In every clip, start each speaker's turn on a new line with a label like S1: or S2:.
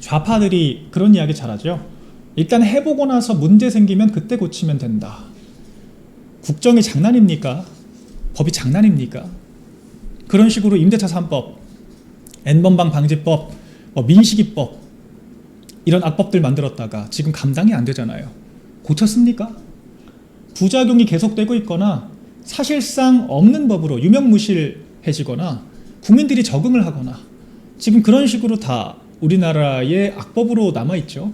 S1: 좌파들이 그런 이야기 잘하죠. 일단 해보고 나서 문제 생기면 그때 고치면 된다. 국정이 장난입니까? 법이 장난입니까? 그런 식으로 임대차 3법, N번방 방지법, 민식이법 이런 악법들 만들었다가 지금 감당이 안 되잖아요. 고쳤습니까? 부작용이 계속되고 있거나 사실상 없는 법으로 유명무실해지거나 국민들이 적응을 하거나 지금 그런 식으로 다 우리나라의 악법으로 남아있죠.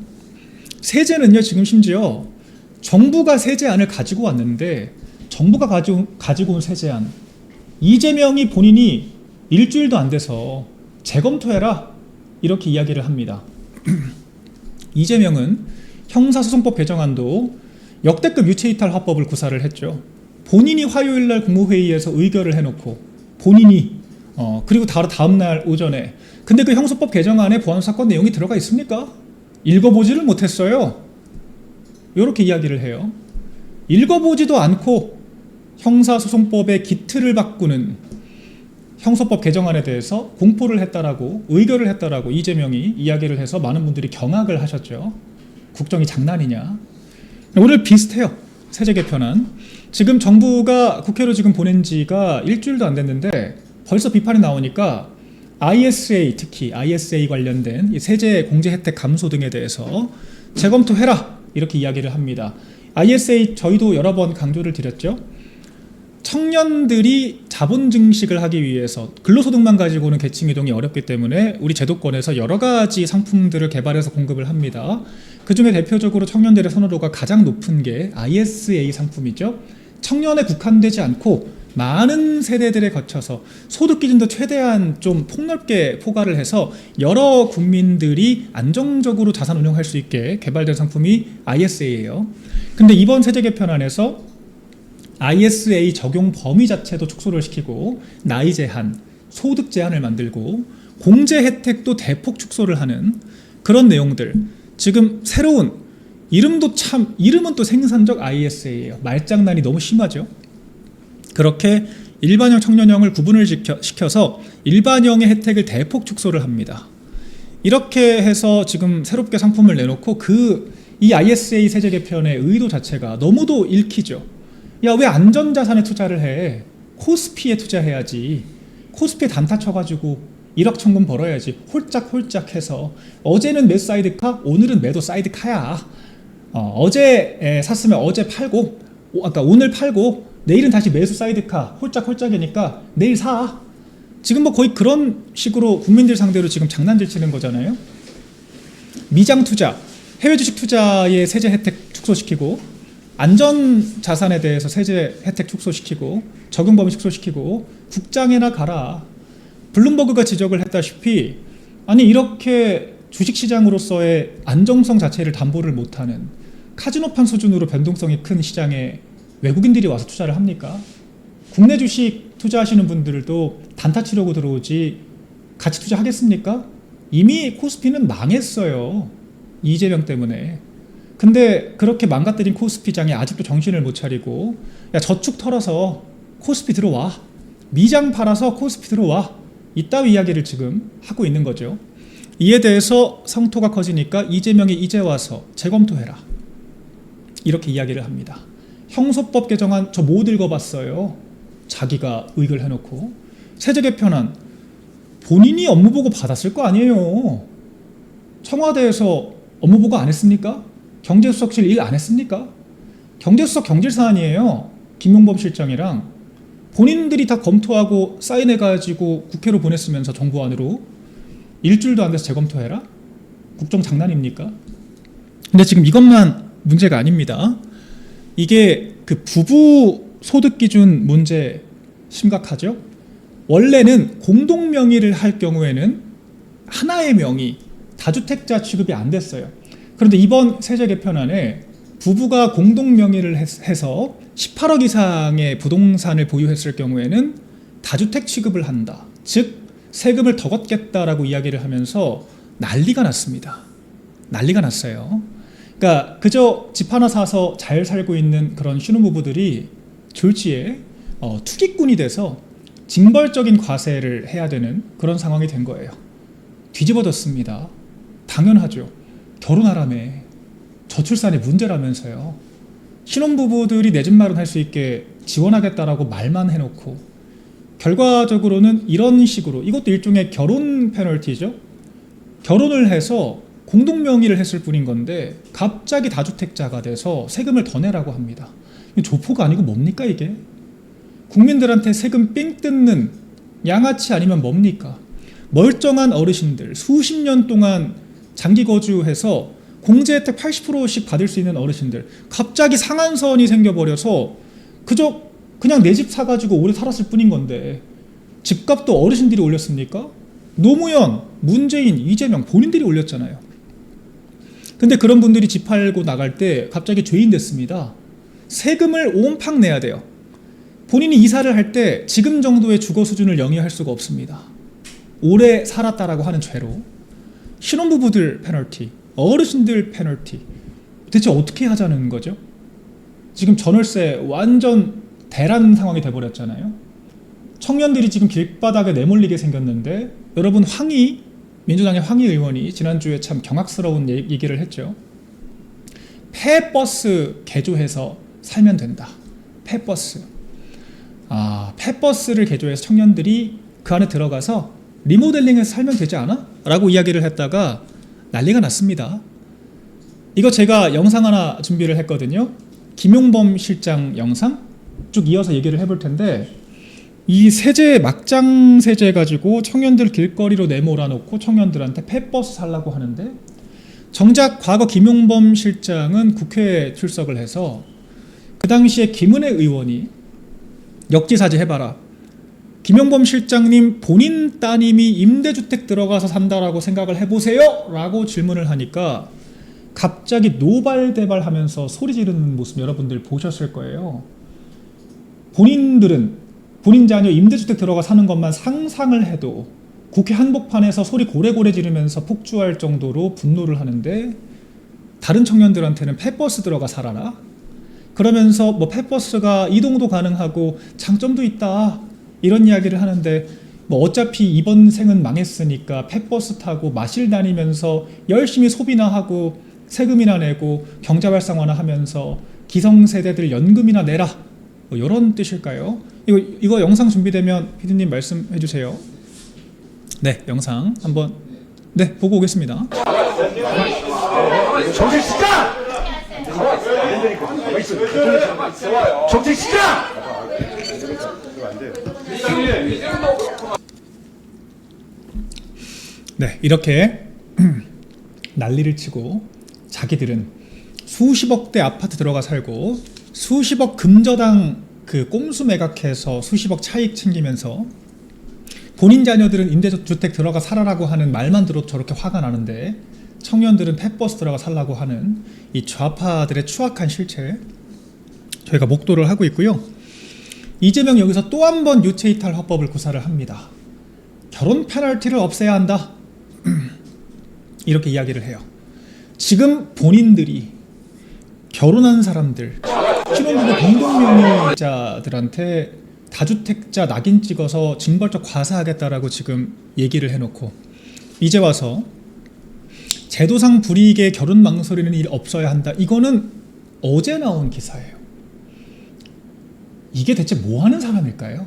S1: 세제는요, 지금 심지어 정부가 세제안을 가지고 왔는데 정부가 가지고 온 세제안, 이재명이 본인이 일주일도 안 돼서 재검토해라 이렇게 이야기를 합니다. 이재명은 형사소송법 개정안도 역대급 유체이탈 화법을 구사를 했죠. 본인이 화요일날 국무회의에서 의결을 해놓고 본인이 그리고 다음날 오전에 근데 그 형소법 개정안에 보안사건 내용이 들어가 있습니까? 읽어보지를 못했어요. 이렇게 이야기를 해요. 읽어보지도 않고 형사소송법의 기틀을 바꾸는 형소법 개정안에 대해서 공포를 했다라고 의결을 했다라고 이재명이 이야기를 해서 많은 분들이 경악을 하셨죠. 국정이 장난이냐. 오늘 비슷해요. 세제 개편안. 지금 정부가 국회로 지금 보낸 지가 일주일도 안 됐는데 벌써 비판이 나오니까 ISA, 특히 ISA 관련된 이 세제 공제 혜택 감소 등에 대해서 재검토해라 이렇게 이야기를 합니다. ISA 저희도 여러 번 강조를 드렸죠. 청년들이 자본 증식을 하기 위해서 근로소득만 가지고는 계층 이동이 어렵기 때문에 우리 제도권에서 여러 가지 상품들을 개발해서 공급을 합니다. 그 중에 대표적으로 청년들의 선호도가 가장 높은 게 ISA 상품이죠. 청년에 국한되지 않고 많은 세대들에 거쳐서 소득 기준도 최대한 좀 폭넓게 포괄을 해서 여러 국민들이 안정적으로 자산 운용할 수 있게 개발된 상품이 ISA예요. 근데 이번 세제 개편안에서 ISA 적용 범위 자체도 축소를 시키고 나이 제한, 소득 제한을 만들고 공제 혜택도 대폭 축소를 하는 그런 내용들. 지금 새로운 이름은 또 생산적 ISA예요. 말장난이 너무 심하죠. 그렇게 일반형 청년형을 구분을 시켜서 일반형의 혜택을 대폭 축소를 합니다. 이렇게 해서 지금 새롭게 상품을 내놓고 이 ISA 세제 개편의 의도 자체가 너무도 읽히죠. 야, 왜 안전자산에 투자를 해? 코스피에 투자해야지. 코스피에 단타 쳐가지고 1억 천금 벌어야지. 홀짝홀짝 해서 어제는 매 사이드카, 오늘은 매도 사이드카야. 어제 샀으면 어제 팔고, 아까 오늘 팔고 내일은 다시 매수 사이드카, 홀짝홀짝이니까 내일 사. 지금 뭐 거의 그런 식으로 국민들 상대로 지금 장난질 치는 거잖아요. 미장 투자, 해외 주식 투자의 세제 혜택 축소시키고 안전 자산에 대해서 세제 혜택 축소시키고 적용 범위 축소시키고 국장에나 가라. 블룸버그가 지적을 했다시피 아니 이렇게 주식시장으로서의 안정성 자체를 담보를 못하는 카지노판 수준으로 변동성이 큰 시장에 외국인들이 와서 투자를 합니까? 국내 주식 투자하시는 분들도 단타 치려고 들어오지 같이 투자하겠습니까? 이미 코스피는 망했어요. 이재명 때문에. 근데 그렇게 망가뜨린 코스피장에 아직도 정신을 못 차리고 야 저축 털어서 코스피 들어와. 미장 팔아서 코스피 들어와. 이따위 이야기를 지금 하고 있는 거죠. 이에 대해서 성토가 커지니까 이재명이 이제 와서 재검토해라. 이렇게 이야기를 합니다. 형소법 개정안 저 못 읽어봤어요. 자기가 의결해놓고. 세제 개편안 본인이 업무보고 받았을 거 아니에요. 청와대에서 업무보고 안 했습니까? 경제수석실 일 안 했습니까? 경제수석 경질사안이에요. 김용범 실장이랑 본인들이 다 검토하고 사인해가지고 국회로 보냈으면서 정부안으로 일주일도 안 돼서 재검토해라? 국정 장난입니까? 근데 지금 이것만 문제가 아닙니다. 이게 그 부부 소득 기준 문제 심각하죠? 원래는 공동 명의를 할 경우에는 하나의 명의, 다주택자 취급이 안 됐어요. 그런데 이번 세제 개편안에 부부가 공동 명의를 해서 18억 이상의 부동산을 보유했을 경우에는 다주택 취급을 한다. 즉 세금을 더 걷겠다라고 이야기를 하면서 난리가 났습니다. 난리가 났어요. 그러니까 그저 집 하나 사서 잘 살고 있는 그런 신혼부부들이 졸지에 투기꾼이 돼서 징벌적인 과세를 해야 되는 그런 상황이 된 거예요. 뒤집어졌습니다. 당연하죠. 결혼하라며. 저출산이 문제라면서요. 신혼부부들이 내 집 마련할 수 있게 지원하겠다라고 말만 해놓고 결과적으로는 이런 식으로, 이것도 일종의 결혼 페널티죠. 결혼을 해서 공동명의를 했을 뿐인 건데 갑자기 다주택자가 돼서 세금을 더 내라고 합니다. 조포가 아니고 뭡니까 이게? 국민들한테 세금 삥 뜯는 양아치 아니면 뭡니까? 멀쩡한 어르신들, 수십 년 동안 장기 거주해서 공제 혜택 80%씩 받을 수 있는 어르신들, 갑자기 상한선이 생겨버려서 그냥 내 집 사가지고 오래 살았을 뿐인 건데 집값도 어르신들이 올렸습니까? 노무현, 문재인, 이재명 본인들이 올렸잖아요. 근데 그런 분들이 집 팔고 나갈 때 갑자기 죄인 됐습니다. 세금을 온팡 내야 돼요. 본인이 이사를 할 때 지금 정도의 주거 수준을 영위할 수가 없습니다. 오래 살았다라고 하는 죄로. 신혼부부들 페널티, 어르신들 페널티, 대체 어떻게 하자는 거죠? 지금 전월세 완전 대란 상황이 돼버렸잖아요. 청년들이 지금 길바닥에 내몰리게 생겼는데, 여러분 민주당의 황희 의원이 지난주에 참 경악스러운 얘기를 했죠. 폐버스 개조해서 살면 된다. 폐버스. 폐버스를 개조해서 청년들이 그 안에 들어가서 리모델링해서 살면 되지 않아? 라고 이야기를 했다가 난리가 났습니다. 이거 제가 영상 하나 준비를 했거든요. 김용범 실장 영상 쭉 이어서 얘기를 해볼 텐데, 이 세제, 막장 세제 가지고 청년들 길거리로 내몰아놓고 청년들한테 폐버스 살라고 하는데, 정작 과거 김용범 실장은 국회에 출석을 해서 그 당시에 김은혜 의원이 역지사지 해봐라, 김용범 실장님 본인 따님이 임대주택 들어가서 산다라고 생각을 해보세요 라고 질문을 하니까 갑자기 노발대발하면서 소리 지르는 모습 여러분들 보셨을 거예요. 본인 자녀 임대주택 들어가 사는 것만 상상을 해도 국회 한복판에서 소리 고래고래 지르면서 폭주할 정도로 분노를 하는데, 다른 청년들한테는 폐버스 들어가 살아라? 그러면서 폐버스가 이동도 가능하고 장점도 있다 이런 이야기를 하는데, 어차피 이번 생은 망했으니까 폐버스 타고 마실 다니면서 열심히 소비나 하고 세금이나 내고 경제 활성화나 하면서 기성세대들 연금이나 내라, 이런 뜻일까요? 이거 영상 준비되면 피디님 말씀해 주세요. 네, 영상 한번 보고 오겠습니다.
S2: 정신 시작! 정신 시작!
S1: 네, 이렇게 난리를 치고 자기들은 수십억대 아파트 들어가 살고 수십억 금저당 그 꼼수 매각해서 수십억 차익 챙기면서 본인 자녀들은 임대주택 들어가 살아라고 하는 말만 들어도 저렇게 화가 나는데, 청년들은 폐버스 들어가 살라고 하는 이 좌파들의 추악한 실체 저희가 목도를 하고 있고요. 이재명 여기서 또 한 번 유체이탈 화법을 구사를 합니다. 결혼 페널티를 없애야 한다 이렇게 이야기를 해요. 지금 본인들이 결혼한 사람들, 신혼부부 공동명의자들한테 다주택자 낙인 찍어서 징벌적 과세하겠다라고 지금 얘기를 해놓고, 이제 와서 제도상 불이익에 결혼 망설이는 일이 없어야 한다. 이거는 어제 나온 기사예요. 이게 대체 뭐 하는 사람일까요?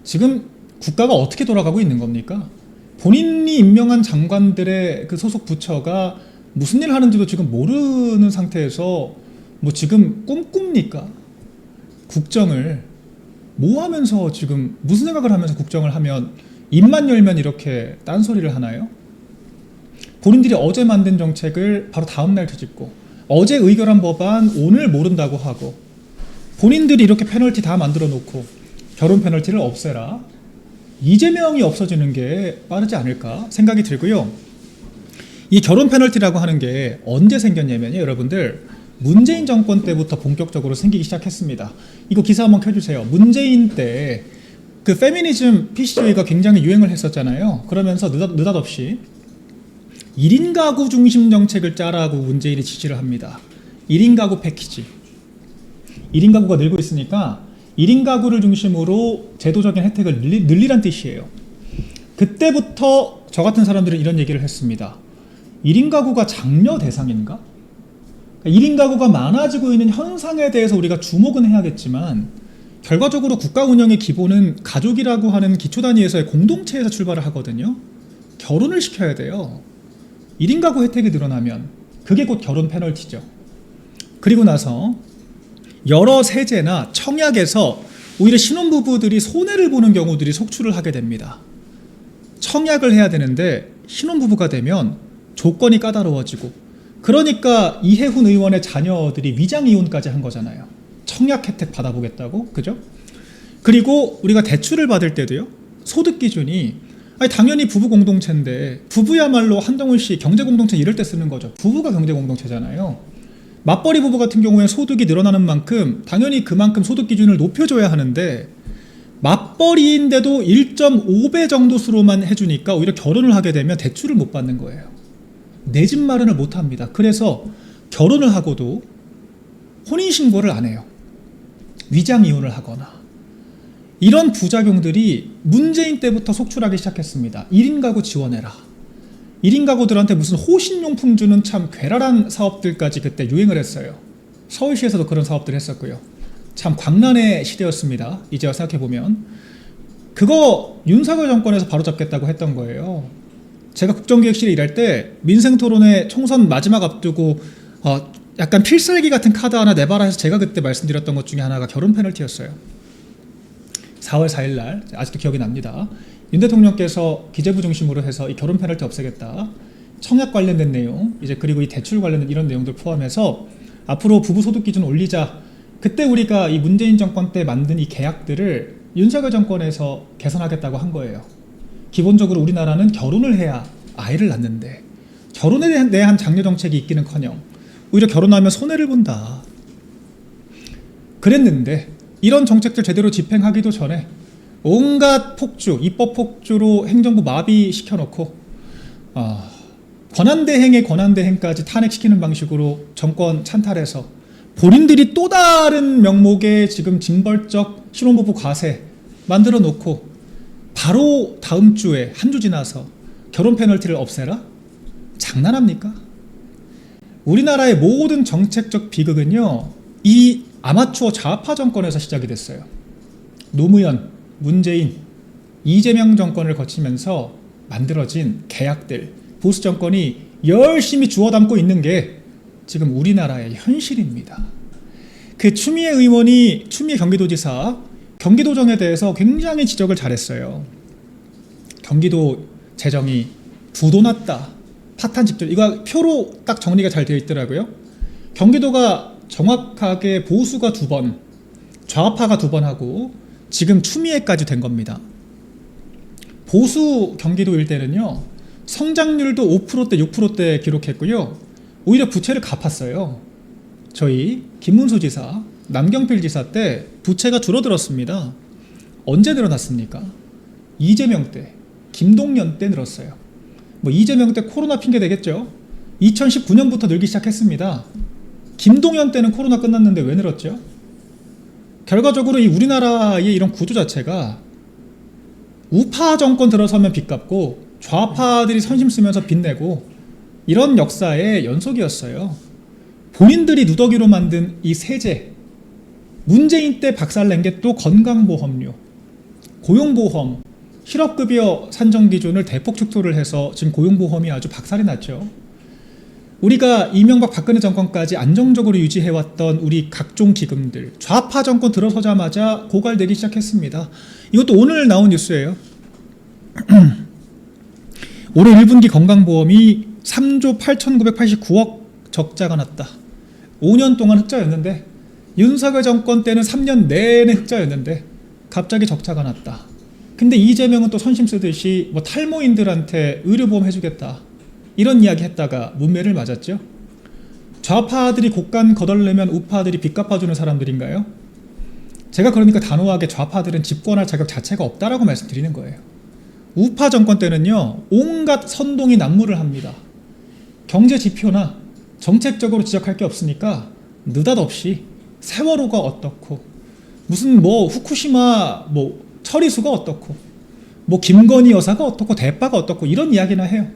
S1: 지금 국가가 어떻게 돌아가고 있는 겁니까? 본인이 임명한 장관들의 그 소속 부처가 무슨 일 하는지도 지금 모르는 상태에서 지금 꿈꿉니까? 국정을 뭐 하면서 지금 무슨 생각을 하면서 국정을 하면 입만 열면 이렇게 딴소리를 하나요? 본인들이 어제 만든 정책을 바로 다음날 뒤집고, 어제 의결한 법안 오늘 모른다고 하고, 본인들이 이렇게 페널티 다 만들어 놓고 결혼 페널티를 없애라, 이재명이 없어지는 게 빠르지 않을까 생각이 들고요. 이 결혼 페널티라고 하는 게 언제 생겼냐면요, 여러분들 문재인 정권 때부터 본격적으로 생기기 시작했습니다. 이거 기사 한번 켜주세요. 문재인 때 그 페미니즘 PC주의가 굉장히 유행을 했었잖아요. 그러면서 느닷없이 1인 가구 중심 정책을 짜라고 문재인이 지시를 합니다. 1인 가구 패키지. 1인 가구가 늘고 있으니까 1인 가구를 중심으로 제도적인 혜택을 늘리란 뜻이에요. 그때부터 저 같은 사람들은 이런 얘기를 했습니다. 1인 가구가 장려 대상인가? 1인 가구가 많아지고 있는 현상에 대해서 우리가 주목은 해야겠지만 결과적으로 국가 운영의 기본은 가족이라고 하는 기초 단위에서의 공동체에서 출발을 하거든요. 결혼을 시켜야 돼요. 1인 가구 혜택이 늘어나면 그게 곧 결혼 페널티죠. 그리고 나서 여러 세제나 청약에서 오히려 신혼부부들이 손해를 보는 경우들이 속출을 하게 됩니다. 청약을 해야 되는데 신혼부부가 되면 조건이 까다로워지고, 그러니까 이해훈 의원의 자녀들이 위장이혼까지 한 거잖아요. 청약 혜택 받아보겠다고, 그죠? 그리고 우리가 대출을 받을 때도요, 소득 기준이 당연히 부부 공동체인데, 부부야말로 한동훈 씨 경제 공동체 이럴 때 쓰는 거죠. 부부가 경제 공동체잖아요. 맞벌이 부부 같은 경우에 소득이 늘어나는 만큼 당연히 그만큼 소득 기준을 높여줘야 하는데, 맞벌이인데도 1.5배 정도 수로만 해주니까 오히려 결혼을 하게 되면 대출을 못 받는 거예요. 내 집 마련을 못 합니다. 그래서 결혼을 하고도 혼인신고를 안 해요. 위장이혼을 하거나. 이런 부작용들이 문재인 때부터 속출하기 시작했습니다. 1인 가구 지원해라. 1인 가구들한테 무슨 호신용품 주는 참 괴랄한 사업들까지 그때 유행을 했어요. 서울시에서도 그런 사업들을 했었고요. 참 광란의 시대였습니다. 이제 생각해보면. 그거 윤석열 정권에서 바로잡겠다고 했던 거예요. 제가 국정기획실에 일할 때 민생토론회 총선 마지막 앞두고 약간 필살기 같은 카드 하나 내봐라 해서 제가 그때 말씀드렸던 것 중에 하나가 결혼 페널티였어요. 4월 4일 날 아직도 기억이 납니다. 윤 대통령께서 기재부 중심으로 해서 이 결혼 페널티 없애겠다. 청약 관련된 내용, 이제 그리고 이 대출 관련된 이런 내용들 포함해서 앞으로 부부 소득 기준 올리자. 그때 우리가 이 문재인 정권 때 만든 이 계약들을 윤석열 정권에서 개선하겠다고 한 거예요. 기본적으로 우리나라는 결혼을 해야 아이를 낳는데 결혼에 대한 장려 정책이 있기는커녕 오히려 결혼하면 손해를 본다. 그랬는데 이런 정책들 제대로 집행하기도 전에 온갖 폭주, 입법 폭주로 행정부 마비시켜놓고 권한대행의 권한대행까지 탄핵시키는 방식으로 정권 찬탈해서 본인들이 또 다른 명목의 지금 징벌적 신혼부부 과세 만들어 놓고 바로 다음 주에 한 주 지나서 결혼 페널티를 없애라? 장난합니까? 우리나라의 모든 정책적 비극은요, 이 아마추어 좌파 정권에서 시작이 됐어요. 노무현, 문재인, 이재명 정권을 거치면서 만들어진 계약들, 보수 정권이 열심히 주워 담고 있는 게 지금 우리나라의 현실입니다. 그 추미애 의원이, 추미애 경기도지사, 경기도정에 대해서 굉장히 지적을 잘했어요. 경기도 재정이 부도났다. 파탄 직전. 이거 표로 딱 정리가 잘 되어 있더라고요. 경기도가 정확하게 보수가 2번, 좌파가 2번 하고 지금 추미애까지 된 겁니다. 보수 경기도일 때는요, 성장률도 5%대, 6%대 기록했고요. 오히려 부채를 갚았어요. 저희 김문수 지사, 남경필 지사 때 부채가 줄어들었습니다. 언제 늘어났습니까? 이재명 때, 김동연 때 늘었어요. 이재명 때 코로나 핑계 되겠죠. 2019년부터 늘기 시작했습니다. 김동연 때는 코로나 끝났는데 왜 늘었죠? 결과적으로 이 우리나라의 이런 구조 자체가 우파 정권 들어서면 빚 갚고 좌파들이 선심 쓰면서 빚 내고 이런 역사의 연속이었어요. 본인들이 누더기로 만든 이 세제, 문재인 때 박살낸 게 또 건강보험료, 고용보험, 실업급여 산정 기준을 대폭 축소를 해서 지금 고용보험이 아주 박살이 났죠. 우리가 이명박 박근혜 정권까지 안정적으로 유지해왔던 우리 각종 기금들, 좌파 정권 들어서자마자 고갈되기 시작했습니다. 이것도 오늘 나온 뉴스예요. 올해 1분기 건강보험이 3조 8,989억 적자가 났다. 5년 동안 흑자였는데, 윤석열 정권 때는 3년 내내 흑자였는데 갑자기 적자가 났다. 근데 이재명은 또 선심 쓰듯이 탈모인들한테 의료보험 해주겠다, 이런 이야기 했다가 문매를 맞았죠. 좌파들이 곡간 거덜내면 우파들이 빚 갚아주는 사람들인가요? 제가 그러니까 단호하게 좌파들은 집권할 자격 자체가 없다라고 말씀드리는 거예요. 우파 정권 때는요, 온갖 선동이 난무를 합니다. 경제 지표나 정책적으로 지적할 게 없으니까 느닷없이 세월호가 어떻고, 무슨 후쿠시마 처리수가 어떻고, 김건희 여사가 어떻고, 대빠가 어떻고, 이런 이야기나 해요.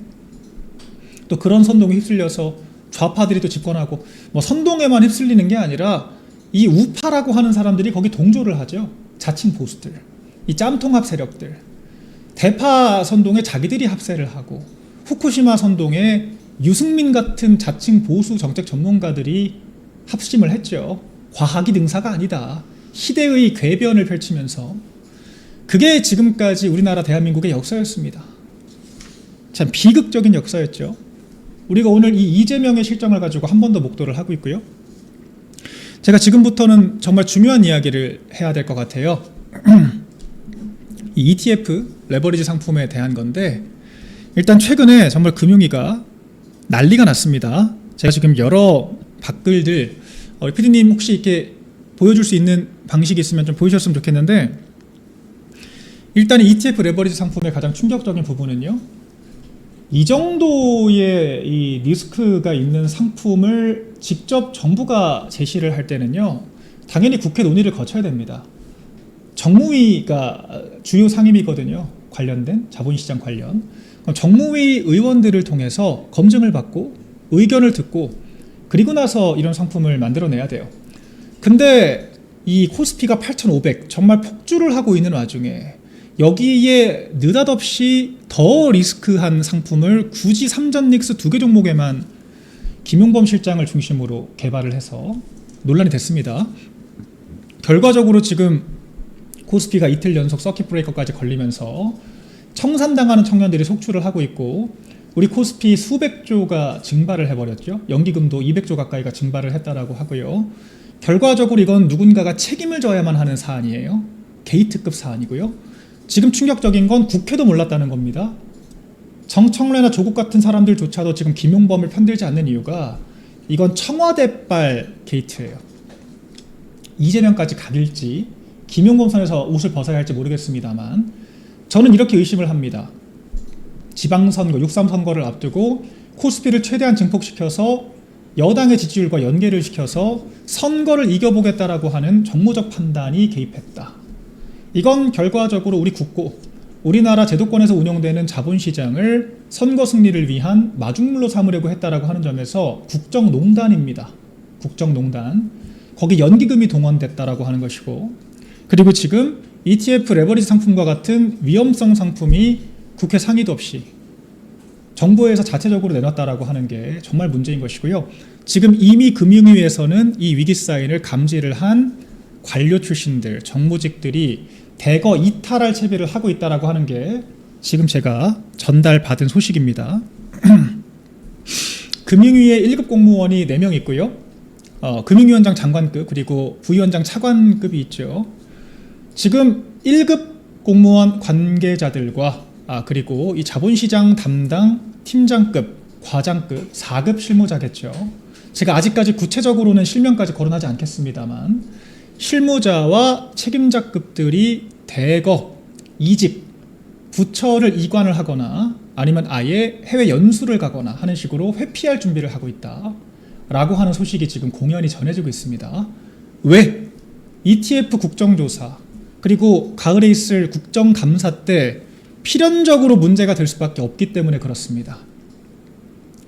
S1: 또 그런 선동에 휩쓸려서 좌파들이 또 집권하고 뭐 선동에만 휩쓸리는 게 아니라 이 우파라고 하는 사람들이 거기 동조를 하죠. 자칭 보수들, 이 짬통합 세력들, 대파 선동에 자기들이 합세를 하고 후쿠시마 선동에 유승민 같은 자칭 보수 정책 전문가들이 합심을 했죠. 과학이 능사가 아니다. 시대의 궤변을 펼치면서 그게 지금까지 우리나라 대한민국의 역사였습니다. 참 비극적인 역사였죠. 우리가 오늘 이 이재명의 실정을 가지고 한 번 더 목도를 하고 있고요. 제가 지금부터는 정말 중요한 이야기를 해야 될 것 같아요. 이 ETF 레버리지 상품에 대한 건데 일단 최근에 정말 금융위가 난리가 났습니다. 제가 지금 여러 댓글들 PD님 혹시 이렇게 보여줄 수 있는 방식이 있으면 좀 보여주셨으면 좋겠는데 일단 ETF 레버리지 상품의 가장 충격적인 부분은요. 이 정도의 이 리스크가 있는 상품을 직접 정부가 제시를 할 때는요. 당연히 국회 논의를 거쳐야 됩니다. 정무위가 주요 상임위거든요. 관련된 자본시장 관련. 그럼 정무위 의원들을 통해서 검증을 받고 의견을 듣고 그리고 나서 이런 상품을 만들어내야 돼요. 근데 이 코스피가 8,500 정말 폭주를 하고 있는 와중에 여기에 느닷없이 더 리스크한 상품을 굳이 삼전닉스 2개 종목에만 김용범 실장을 중심으로 개발을 해서 논란이 됐습니다. 결과적으로 지금 코스피가 이틀 연속 서킷 브레이커까지 걸리면서 청산당하는 청년들이 속출을 하고 있고 우리 코스피 수백조가 증발을 해버렸죠. 연기금도 200조 가까이가 증발을 했다라고 하고요. 결과적으로 이건 누군가가 책임을 져야만 하는 사안이에요. 게이트급 사안이고요. 지금 충격적인 건 국회도 몰랐다는 겁니다. 정청래나 조국 같은 사람들조차도 지금 김용범을 편들지 않는 이유가 이건 청와대발 게이트예요. 이재명까지 가길지 김용범 선에서 옷을 벗어야 할지 모르겠습니다만 저는 이렇게 의심을 합니다. 지방선거, 6.3 선거를 앞두고 코스피를 최대한 증폭시켜서 여당의 지지율과 연계를 시켜서 선거를 이겨보겠다라고 하는 정무적 판단이 개입했다. 이건 결과적으로 우리 국고, 우리나라 제도권에서 운영되는 자본시장을 선거 승리를 위한 마중물로 삼으려고 했다라고 하는 점에서 국정농단입니다. 국정농단. 거기 연기금이 동원됐다라고 하는 것이고 그리고 지금 ETF 레버리지 상품과 같은 위험성 상품이 국회 상의도 없이 정부에서 자체적으로 내놨다라고 하는 게 정말 문제인 것이고요. 지금 이미 금융위에서는 이 위기 사인을 감지를 한 관료 출신들, 정무직들이 대거 이탈할 채비를 하고 있다라고 하는 게 지금 제가 전달받은 소식입니다. 금융위에 1급 공무원이 4명 있고요. 금융위원장 장관급 그리고 부위원장 차관급이 있죠. 지금 1급 공무원 관계자들과 그리고 이 자본시장 담당 팀장급, 과장급, 4급 실무자겠죠. 제가 아직까지 구체적으로는 실명까지 거론하지 않겠습니다만 실무자와 책임자급들이 대거 이직, 부처를 이관을 하거나 아니면 아예 해외 연수를 가거나 하는 식으로 회피할 준비를 하고 있다라고 하는 소식이 지금 공연히 전해지고 있습니다. 왜? ETF 국정조사 그리고 가을에 있을 국정감사 때 필연적으로 문제가 될 수밖에 없기 때문에 그렇습니다.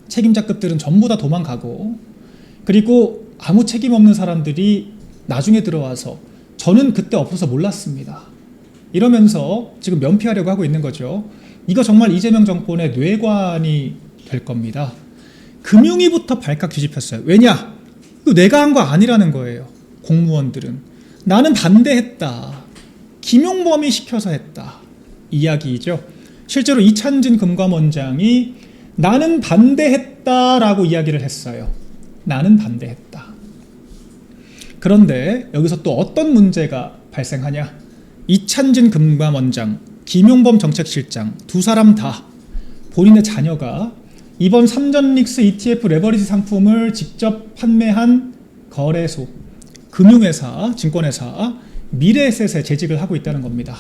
S1: 책임자급들은 전부 다 도망가고 그리고 아무 책임 없는 사람들이 나중에 들어와서 저는 그때 없어서 몰랐습니다. 이러면서 지금 면피하려고 하고 있는 거죠. 이거 정말 이재명 정권의 뇌관이 될 겁니다. 금융위부터 발칵 뒤집혔어요. 왜냐? 이거 내가 한 거 아니라는 거예요. 공무원들은. 나는 반대했다. 김용범이 시켜서 했다. 이야기이죠. 실제로 이찬진 금감원장이 나는 반대했다라고 이야기를 했어요. 나는 반대했다. 그런데 여기서 또 어떤 문제가 발생하냐? 이찬진 금감원장, 김용범 정책실장 두 사람 다 본인의 자녀가 이번 삼전릭스 ETF 레버리지 상품을 직접 판매한 거래소, 금융회사, 증권회사, 미래에셋에 재직을 하고 있다는 겁니다.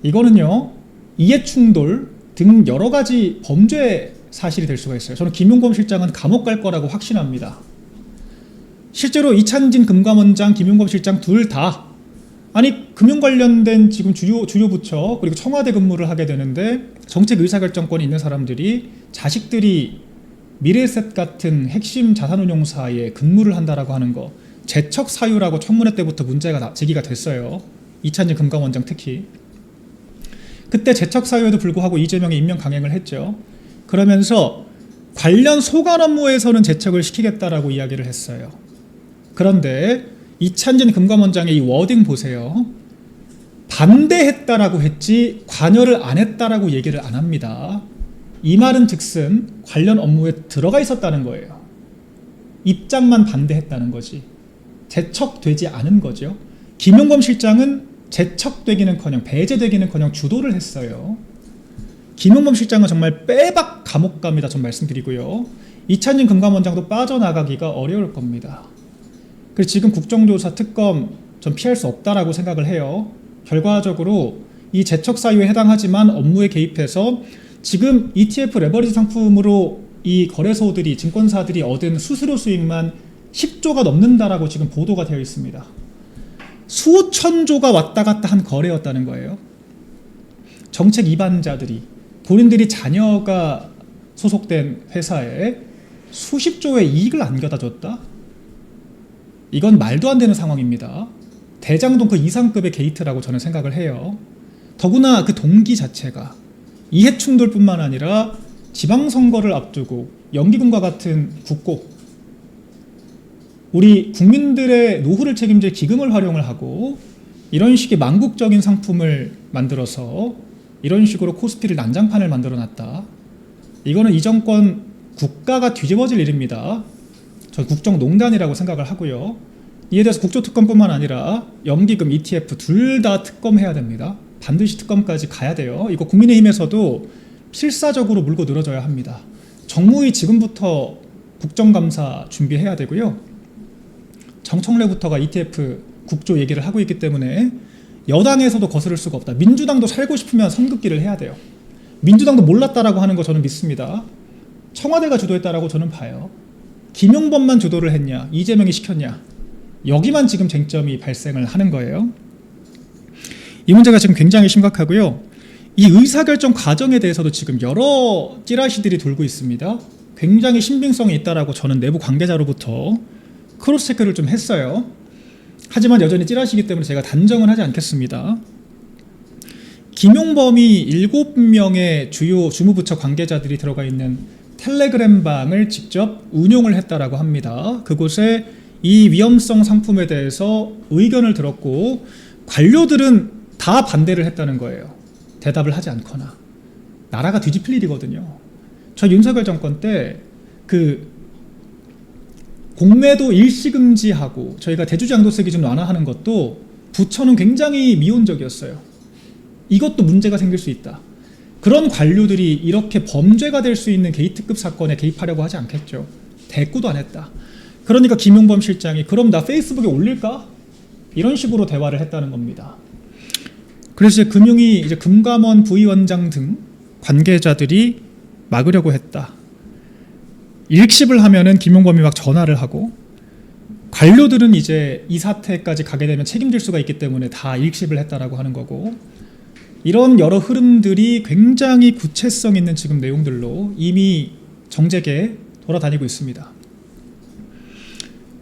S1: 이거는요, 이해충돌 등 여러 가지 범죄 사실이 될 수가 있어요. 저는 김용범 실장은 감옥 갈 거라고 확신합니다. 실제로 이찬진 금감원장, 김용범 실장 둘 다 아니 금융 관련된 지금 주요 부처 그리고 청와대 근무를 하게 되는데 정책 의사결정권이 있는 사람들이 자식들이 미래에셋 같은 핵심 자산운용사에 근무를 한다라고 하는 거 재척 사유라고 청문회 때부터 문제가 제기가 됐어요. 이찬진 금감원장 특히. 그때 재척 사유에도 불구하고 이재명이 임명 강행을 했죠. 그러면서 관련 소관 업무에서는 재척을 시키겠다라고 이야기를 했어요. 그런데 이찬진 금감원장의 이 워딩 보세요. 반대했다라고 했지 관여를 안 했다라고 얘기를 안 합니다. 이 말은 즉슨 관련 업무에 들어가 있었다는 거예요. 입장만 반대했다는 거지. 재척되지 않은 거죠. 김용범 실장은 재척되기는커녕 배제되기는커녕 주도를 했어요. 김용범 실장은 정말 빼박 감옥 갑니다. 전 말씀드리고요. 이찬진 금감원장도 빠져나가기가 어려울 겁니다. 그래서 지금 국정조사 특검 전 피할 수 없다라고 생각을 해요. 결과적으로 이 재척 사유에 해당하지만 업무에 개입해서 지금 ETF 레버리지 상품으로 이 거래소들이 증권사들이 얻은 수수료 수익만 10조가 넘는다라고 지금 보도가 되어 있습니다. 수천 조가 왔다 갔다 한 거래였다는 거예요. 정책 위반자들이 본인들이 자녀가 소속된 회사에 수십 조의 이익을 안겨다 줬다? 이건 말도 안 되는 상황입니다. 대장동 그 이상급의 게이트라고 저는 생각을 해요. 더구나 그 동기 자체가 이해충돌뿐만 아니라 지방선거를 앞두고 연기금과 같은 국고, 우리 국민들의 노후를 책임질 기금을 활용을 하고 이런 식의 망국적인 상품을 만들어서 이런 식으로 코스피를 난장판을 만들어놨다. 이거는 이 정권 국가가 뒤집어질 일입니다. 저 국정농단이라고 생각을 하고요. 이에 대해서 국조특검뿐만 아니라 연기금, ETF 둘 다 특검해야 됩니다. 반드시 특검까지 가야 돼요. 이거 국민의힘에서도 필사적으로 물고 늘어져야 합니다. 정무위 지금부터 국정감사 준비해야 되고요. 정청래부터가 ETF 국조 얘기를 하고 있기 때문에 여당에서도 거스를 수가 없다. 민주당도 살고 싶으면 선긋기를 해야 돼요. 민주당도 몰랐다라고 하는 거 저는 믿습니다. 청와대가 주도했다라고 저는 봐요. 김용범만 주도를 했냐, 이재명이 시켰냐, 여기만 지금 쟁점이 발생을 하는 거예요. 이 문제가 지금 굉장히 심각하고요. 이 의사결정 과정에 대해서도 지금 여러 찌라시들이 돌고 있습니다. 굉장히 신빙성이 있다라고 저는 내부 관계자로부터 크로스 체크를 좀 했어요. 하지만 여전히 찌라시이기 때문에 제가 단정은 하지 않겠습니다. 김용범이 7명의 주요 주무부처 관계자들이 들어가 있는 텔레그램 방을 직접 운용을 했다라고 합니다. 그곳에 이 위험성 상품에 대해서 의견을 들었고 관료들은 다 반대를 했다는 거예요. 대답을 하지 않거나. 나라가 뒤집힐 일이거든요. 저 윤석열 정권 때 그 공매도 일시금지하고 저희가 대주장도세 기준 완화하는 것도 부처는 굉장히 미온적이었어요. 이것도 문제가 생길 수 있다. 그런 관료들이 이렇게 범죄가 될 수 있는 게이트급 사건에 개입하려고 하지 않겠죠. 대꾸도 안 했다. 그러니까 김용범 실장이 그럼 나 페이스북에 올릴까? 이런 식으로 대화를 했다는 겁니다. 그래서 금융위 이제 금감원 부위원장 등 관계자들이 막으려고 했다. 일식을 하면은 김용범이 막 전화를 하고 관료들은 이제 이 사태까지 가게 되면 책임질 수가 있기 때문에 다 일식을 했다라고 하는 거고 이런 여러 흐름들이 굉장히 구체성 있는 지금 내용들로 이미 정재계에 돌아다니고 있습니다.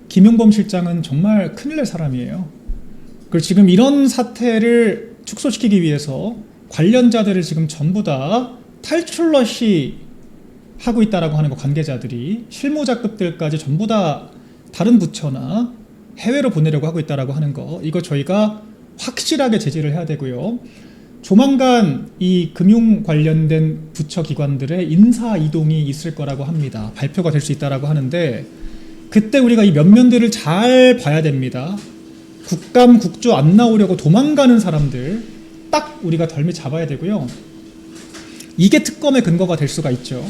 S1: 김용범 실장은 정말 큰일 날 사람이에요. 그리고 지금 이런 사태를 축소시키기 위해서 관련자들을 지금 전부 다 탈출러시 하고 있다라고 하는 거 관계자들이 실무자급들까지 전부 다 다른 부처나 해외로 보내려고 하고 있다라고 하는 거 이거 저희가 확실하게 제지를 해야 되고요. 조만간 이 금융 관련된 부처 기관들의 인사 이동이 있을 거라고 합니다. 발표가 될 수 있다라고 하는데 그때 우리가 이 면면들을 잘 봐야 됩니다. 국감 국조 안 나오려고 도망가는 사람들 딱 우리가 덜미 잡아야 되고요. 이게 특검의 근거가 될 수가 있죠.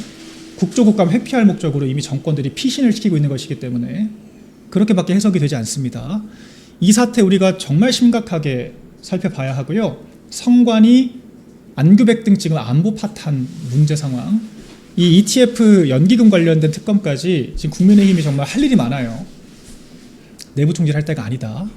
S1: 국조국감 회피할 목적으로 이미 정권들이 피신을 시키고 있는 것이기 때문에 그렇게밖에 해석이 되지 않습니다. 이 사태 우리가 정말 심각하게 살펴봐야 하고요. 성관이 안규백 등 지금 안보 파탄 문제 상황, 이 ETF 연기금 관련된 특검까지 지금 국민의힘이 정말 할 일이 많아요. 내부 총질할 때가 아니다.